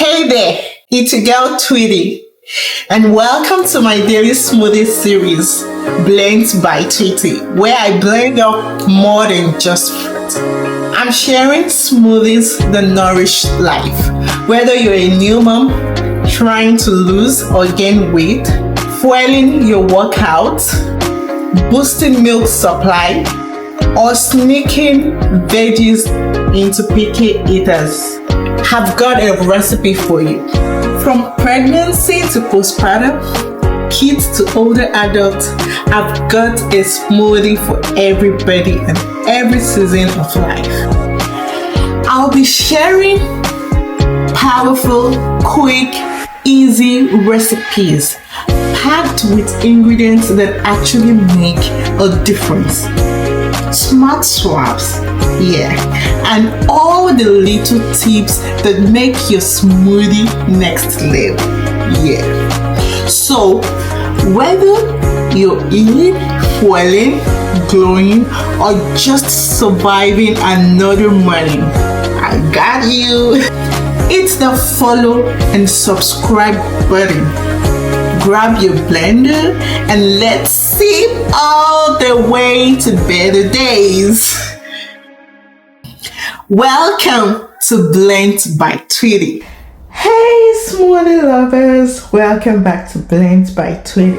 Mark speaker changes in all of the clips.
Speaker 1: Hey there, it's your girl Tweetie, and welcome to my daily smoothie series, Blends by Tweetie, where I blend up more than just fruit. I'm sharing smoothies that nourish life, whether you're a new mom trying to lose or gain weight, fueling your workout, boosting milk supply, or sneaking veggies into picky eaters. Have got a recipe for you. From pregnancy to postpartum, kids to older adults, I've got a smoothie for everybody and every season of life. I'll be sharing powerful, quick, easy recipes packed with ingredients that actually make a difference. Smart swaps, and all the little tips that make your smoothie next level, So, whether you're eating, fueling, glowing, or just surviving another morning, I got you. Hit the follow and subscribe button. Grab your blender and let's sip all the way to better days. Welcome to Blends by Tweetie. Hey smoothie lovers, welcome back to Blends by Tweetie,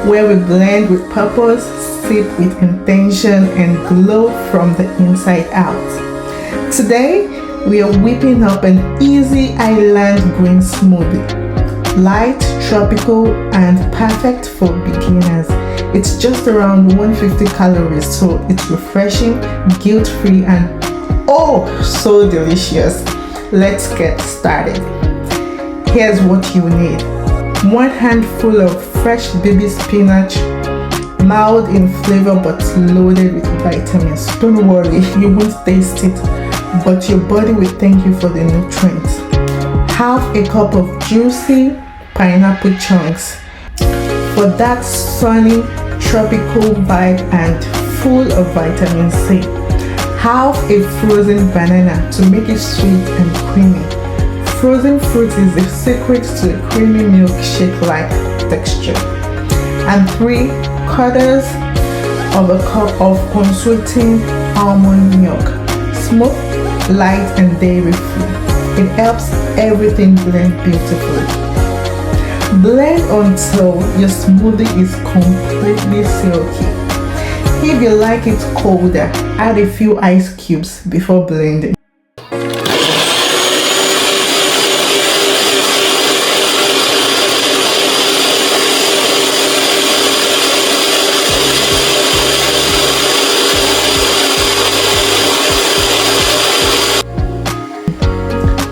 Speaker 1: where we blend with purpose, sip with intention, and glow from the inside out. Today, we are whipping up an easy island green smoothie. Light, tropical, and perfect for beginners. It's just around 150 calories, so it's refreshing, guilt-free, and oh, so delicious. Let's get started. Here's what you need. 1 handful of fresh baby spinach, mild in flavor but loaded with vitamins. Don't worry, you won't taste it, but your body will thank you for the nutrients. Half a cup of juicy pineapple chunks for that sunny tropical vibe and full of vitamin C. Half a frozen banana to make it sweet and creamy. Frozen fruit is the secret to a creamy milkshake-like texture. And 3/4 of a cup of unsweetened almond milk. Smooth, light, and dairy-free. It helps everything blend beautifully. Blend until your smoothie is completely silky. If you like it colder, add a few ice cubes before blending.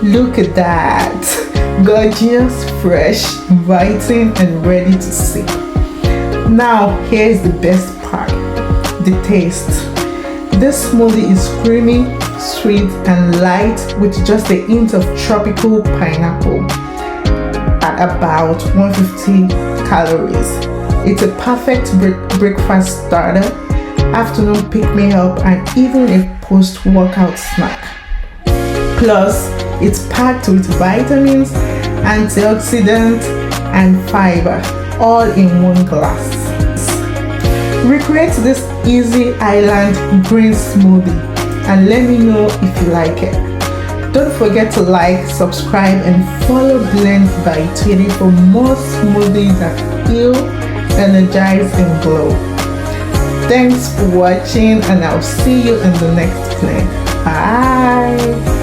Speaker 1: Look at that! Gorgeous, fresh, inviting, and ready to sip. Now, here's the best part, the taste. This smoothie is creamy, sweet, and light with just a hint of tropical pineapple at about 150 calories. It's a perfect breakfast starter, afternoon pick-me-up, and even a post-workout snack. Plus, it's packed with vitamins, antioxidants, and fiber, all in one glass. Recreate this easy island green smoothie and let me know if you like it. Don't forget to like, subscribe, and follow Blends by Tweetie for more smoothies that heal, energize, and glow. Thanks for watching, and I'll see you in the next blend. Bye!